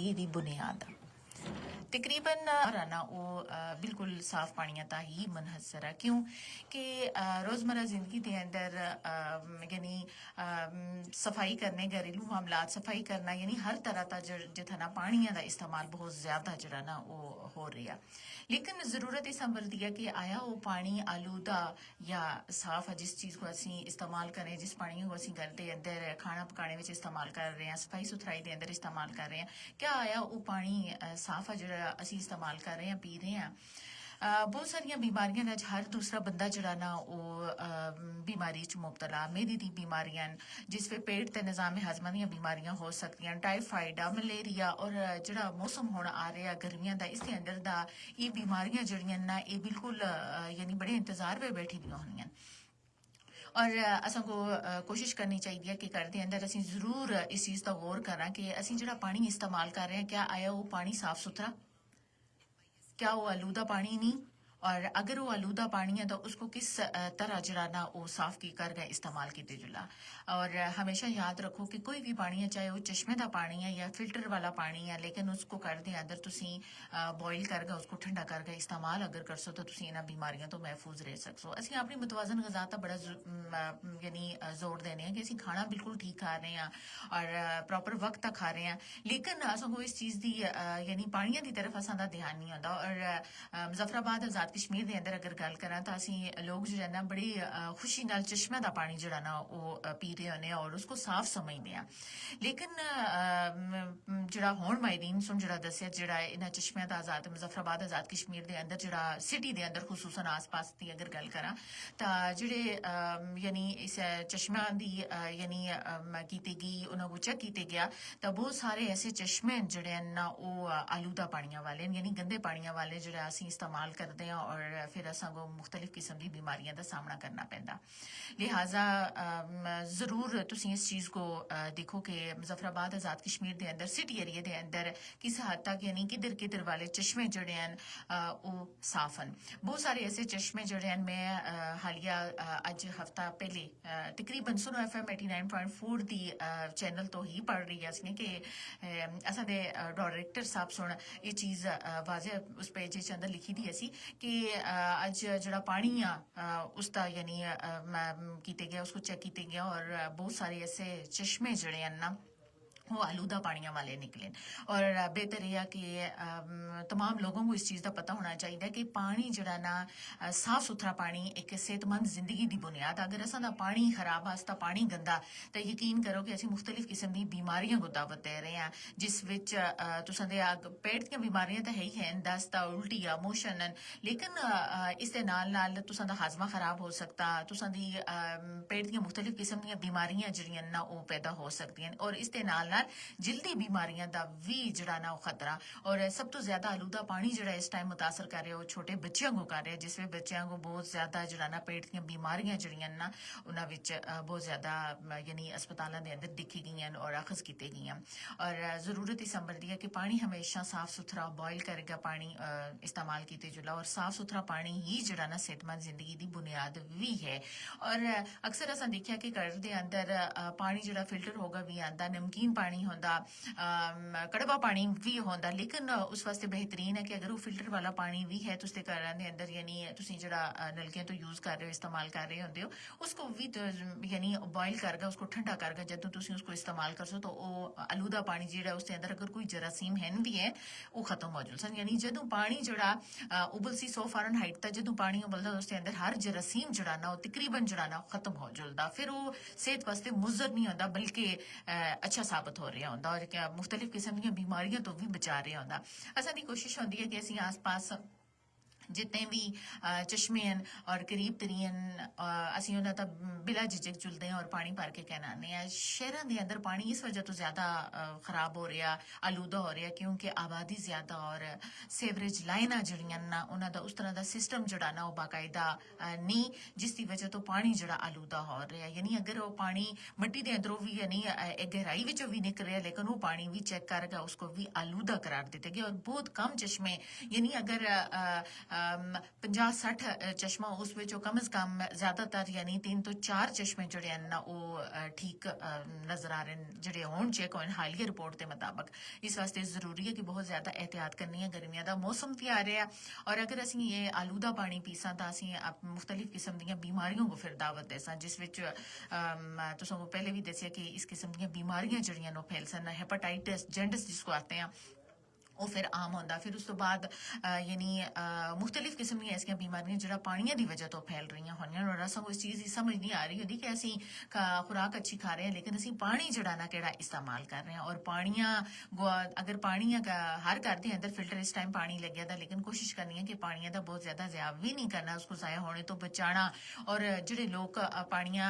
ਜ਼ਿੰਦਗੀ ਦੀ ਬੁਨਿਆਦ ਆ। ਤਕਰੀਬਨ ਰਾਨਾ ਉਹ ਬਿਲਕੁਲ ਸਾਫ਼ ਪਾਣੀਆਂ ਤਾਂ ਹੀ ਮਨਹਸਰ ਹੈ ਕਿਉਂ ਕਿ रोज़मर्रा ज़िंदगी के अंदर यानी सफाई करने घरेलू मामलात सफाई करना यानी हर तरह का जिथा ना पानियां का इस्तेमाल बहुत ज़्यादा जरा ना वो हो रहा लेकिन ज़रूरत इस अमर दी है कि आया वो पानी आलूदा या साफ है जिस चीज़ को असी इस्तेमाल करें जिस पानी को असी घर के अंदर खाना पकाने में इस्तेमाल कर रहे हैं सफाई सुथराई के अंदर इस्तेमाल कर रहे हैं क्या आया वो पानी साफ है जो असी इस्तेमाल कर रहे हैं पी रहे हैं बहुत सारिया बीमारियां ने हर दूसरा बंदा जरा ना वो बीमारी च मुबतला मेदी दी बीमारियां जिस वे पेट ते निज़ाम हजमा दी बीमारियां हो सकती टाइफाइड मलेरिया और जड़ा मौसम होना आ रहा गर्मियों का इसके अंदर दा ये बीमारियां जड़ियां ना ये बिल्कुल यानी बड़े इंतजार में बैठी दियां होनियां और असा को कोशिश करनी चाहिए कि घर के अंदर असी जरूर इस चीज़ का गौर करा कि असी जड़ा पानी इस्तेमाल कर रहे हैं क्या आया वो पानी साफ सुथरा क्या वो आलूदा पानी नहीं और अगर वो आलूदा पानी है तो उसको किस तरह जरा ना वो साफ की कर गए इस्तेमाल की जुला और हमेशा याद रखो कि कोई भी पानी है चाहे वो चश्मे का पानी है या फिल्टर वाला पानी है लेकिन उसको कर दे अंदर तुसी बॉयल कर गए उसको ठंडा कर गए इस्तेमाल अगर कर सो तो तुसी इन्हां बीमारियों तो महफूज रह सकसो असं अपनी मुतवाजन गज़ा का बड़ा यानी जोर देने हैं कि असं खाना बिल्कुल ठीक खा रहे हैं और प्रॉपर वक्त तक खा रहे हैं लेकिन असो इस चीज़ की यानी पानिया की तरफ असा ध्यान नहीं आता और मुजफ्फराबाद आजाद कश्मीर के अंदर अगर गल करा तो असी लोग जो है ना बड़ी खुशी नाल चश्मे का पानी जरा ना वो पी रहे होने और उसको साफ समझते हैं लेकिन जरा होण मायरीन सुन जरा दसिया जरा इन्हां चश्मियां दा आजाद मुजफ्फराबाद आजाद कश्मीर के अंदर जरा सिटी के अंदर खुसूसन आस पास की अगर गल करा तो जेडे यानी इस चश्मियां दी यानी कीती गई उन्होंने चेक किया गया तो बहुत सारे ऐसे चश्मे जड़े ना वो आलूदा पानियां वाले यानी गंदे पानियां वाले जो असी इस्तेमाल करते हैं और फिर असो मुख्तलिफ किस्म की बीमारियों का सामना करना पैंदा लिहाजा जरूर तुसी इस चीज़ को देखो कि मुजफ्फराबाद आजाद कश्मीर के अंदर सिटी एरिया के अंदर किस हद तक यानी किधर किधर वाले चश्मे जड़े हैं वो साफ हैं बहुत सारे ऐसे चश्मे जड़े हैं मैं हालिया अज हफ्ता पहले तकरीबन सुनो FM 89.4 दी चैनल तो ही पढ़ रही है कि असादे डायरेक्टर साहब सुन ये चीज़ वाजे उस पेज के अंदर लिखी दी असी कि अज जड़ा पानी आ उसका यानी किते गया उसको चेक किते गया और बहुत सारे ऐसे चश्मे जड़े हैं ना वो आलूदा पानियां वाले निकले और बेहतर यह कि तमाम लोगों को इस चीज़ का पता होना चाहिए कि पानी जड़ा ना साफ सुथरा पानी एक सेहतमंद जिंदगी की बुनियाद अगर असा दा पानी खराब आस्ता पानी गंदा तो यकीन करो कि असं मुख्तलिफ किस्म की बीमारियों को दावत दे रहे हैं जिस विच तुसां दे पेट दी बीमारियां तो है ही हैं दस्त उल्टी आ मोशन लेकिन इस दे नाल तुसां दा हाजमा खराब हो सकता तुसां दी पेट दी मुख्तलिफ किस्म दी बीमारियां जड़ियां ना वो पैदा हो सकती और इस दे नाल जिल्दी बीमारियां दा भी जड़ा ना खतरा और सब तो ज्यादा आलूदा पानी जड़ा इस टाइम मुतासर कर रहा है वो छोटे बच्चों को कर रहा है जिसमें बच्चों को बहुत ज्यादा जड़ा ना पेट दी बीमारियां जड़ियां ना उन्हां विच बहुत ज्यादा यानी अस्पतालों के अंदर दिखी गई और अखज की गई और जरूरत इस अमर दी है कि पानी हमेशा साफ सुथरा बॉयल करके पानी इस्तेमाल किए जुला और साफ सुथरा पानी ही जड़ा ना सेहतमंद जिंदगी की बुनियाद भी है और अक्सर असा देखा कि घर के अंदर पानी जड़ा फिल्टर होगा भी आता नमकीन पानी होंदा कड़वा पानी भी होंदा लेकिन उस वास्ते बेहतरीन है कि अगर वो फिल्टर वाला पानी भी है तो उसके घर के अंदर यानी तुसी जड़ा नलकियां तो यूज कर रहे हो इस्तेमाल कर रहे होंदे हो उसको भी तो यानी बॉयल करके उसको ठंडा करके जदों तुसी उसको इस्तेमाल कर सो तो वो आलूदा पानी जेड़ा उसके अंदर अगर कोई जरासीम है भी है वो खत्म हो जुल सन यानी जदों पानी जड़ा उबल सी 100 फ़ारेनहाइट तक जदों पानी उबलदा उसके अंदर हर जरासीम जड़ा ना तकरीबन जड़ा ना खत्म हो जुलदा फिर वो सेहत वास्ते मुजर नहीं होता बल्कि अच्छा साबित हो रहा होंदा और क्या मुख्तलिफ किस्म दी बीमारियां तो भी बचा रहा होंदा असां दी कोशिश होंदी है कि असीं आस पास जितने भी चश्मे हैं और करीब तरीन असी उन्होंने तो बिला झिझक जुलते हैं और पानी भर के कहना हैं शहरों के अंदर पानी इस वजह तो ज़्यादा खराब हो रहा आलूदा हो रहा क्योंकि आबादी ज़्यादा और सेवरेज लाइना जड़ियां ना उन्होंने उस तरह का सिस्टम जड़ा ना बाकायदा नहीं जिसकी वजह तो पानी जड़ा आलूदा हो रहा है यानी अगर वो पानी मिट्टी के अंदरों भी यानी गहराई विचों भी निकल रहा लेकिन वो पानी भी चेक करके उसको भी आलूदा करार दिते गए और बहुत कम चश्मे यानी अगर 50-60 ਚਸ਼ਮਾ ਉਸ ਵਿੱਚੋਂ ਕਮ ਸੇ ਕਮ ਜ਼ਿਆਦਾਤਰ ਯਾਨੀ 3 ਤੋਂ 4 ਚਸ਼ਮੇ ਜਿਹੜੇ ਹਨ ਨਾ ਉਹ ਠੀਕ ਨਜ਼ਰ ਆ ਰਹੇ ਨੇ ਜਿਹੜੇ ਹੋਣ ਚੈੱਕ ਹੋਣ ਹਾਲੀਆ ਰਿਪੋਰਟ ਦੇ ਮੁਤਾਬਕ ਇਸ ਵਾਸਤੇ ਜ਼ਰੂਰੀ ਹੈ ਕਿ ਬਹੁਤ ਜ਼ਿਆਦਾ ehtiyat ਕਰਨੀ ਹੈ ਗਰਮੀਆਂ ਦਾ ਮੌਸਮ ਵੀ ਆ ਰਿਹਾ ਔਰ ਅਗਰ ਅਸੀਂ ਇਹ ਆਲੂਦਾ ਪਾਣੀ ਪੀਸਾਂ ਤਾਂ ਅਸੀਂ ਮੁxtਲਿਫ ਕਿਸਮ ਦੀਆਂ ਬਿਮਾਰੀਆਂ ਨੂੰ ਫਿਰ ਦਾਵਤ ਦੇ ਸਾਂ ਜਿਸ ਵਿੱਚ ਤੁਸੀਂ ਨੂੰ ਪਹਿਲੇ ਵੀ ਦੱਸਿਆ ਕਿ ਇਸ ਕਿਸਮ ਦੀਆਂ ਬਿਮਾਰੀਆਂ ਜਿਹੜੀਆਂ ਨੂੰ ਫੈਲ ਸਨ ਹੈਪੇਟਾਈਟਿਸ ਜੈਂਡਿਸ ਜਿਸको ਆਤੇ हैं ਉਹ ਫਿਰ ਆਮ ਹੁੰਦਾ ਫਿਰ ਉਸ ਤੋਂ ਬਾਅਦ ਯਾਨੀ ਮੁxtਲਿਫ ਕਿਸਮ ਦੀਆਂ ਐਸੀਆਂ ਬਿਮਾਰੀਆਂ ਜਿਹੜਾ ਪਾਣੀਆਂ ਦੀ ਵਜ੍ਹਾ ਤੋਂ ਫੈਲ ਰਹੀਆਂ ਹੋਈਆਂ ਔਰ ਸਾਨੂੰ ਇਸ ਚੀਜ਼ ਦੀ ਸਮਝ ਨਹੀਂ ਆ ਰਹੀ ਹੁੰਦੀ ਕਿ ਅਸੀਂ ਖੁਰਾਕ ਅੱਛੀ ਖਾ ਰਹੇ ਹਾਂ ਲੇਕਿਨ ਅਸੀਂ ਪਾਣੀ ਜਿਹੜਾ ਨਾ ਕਿਹੜਾ ਇਸਤੇਮਾਲ ਕਰ ਰਹੇ ਹਾਂ ਔਰ ਪਾਣੀਆਂ ਅਗਰ ਪਾਣੀ ਹਰ ਘਰ ਦੇ ਅੰਦਰ ਫਿਲਟਰ ਇਸ ਟਾਈਮ ਪਾਣੀ ਲੱਗਿਆ ਦਾ ਲੇਕਿਨ ਕੋਸ਼ਿਸ਼ ਕਰਨੀ ਹੈ ਕਿ ਪਾਣੀਆਂ ਦਾ ਬਹੁਤ ਜ਼ਿਆਦਾ ਜ਼ਾਇਆ ਵੀ ਨਹੀਂ ਕਰਨਾ ਉਸको ਜ਼ਾਇਆ ਹੋਣੇ ਤੋਂ ਬਚਾਣਾ ਔਰ ਜਿਹੜੇ ਲੋਕ ਪਾਣੀਆਂ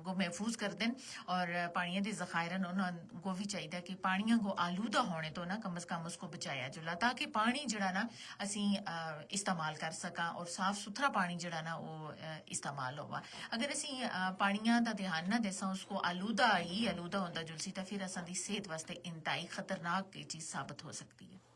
ਕੋ ਮਹਿਫੂਜ਼ ਕਰਦੇ ਨੇ ਔਰ ਪਾਣੀਆਂ ਦੇ ਜ਼ਖਾਇਰਨ ਉਹਨਾਂ ਕੋ ਵੀ ਚਾਹੀਦਾ ਕਿ ਪਾਣੀਆਂ ਕੋ ਆਲੂਦਾ ਹੋਣੇ ਤੋਂ ਨਾ ਕਮ ਸੇ ਕਮ ਉਸको ਬਚਾਇਆ ਜੁਲਾ ਤਾਂ ਕਿ ਪਾਣੀ ਜਿਹੜਾ ਨਾ ਅਸੀਂ ਇਸਤੇਮਾਲ ਕਰ ਸਕਾਂ ਔਰ ਸਾਫ਼ ਸੁਥਰਾ ਪਾਣੀ ਜਿਹੜਾ ਨਾ ਉਹ ਇਸਤੇਮਾਲ ਹੋਵਾ ਅਗਰ ਅਸੀਂ ਪਾਣੀਆਂ ਦਾ ਧਿਆਨ ਨਾ ਦੇਸਾਂ ਉਸको ਆਲੂਦਾ ਹੀ ਆਲੂਦਾ ਹੁੰਦਾ ਜੁਲਸੀ ਤਾਂ ਫਿਰ ਅਸਾਂ ਦੀ ਸਿਹਤ ਵਾਸਤੇ ਇੰਤਹਾਈ ਖਤਰਨਾਕ ਚੀਜ਼ ਸਾਬਤ ਹੋ ਸਕਦੀ ਹੈ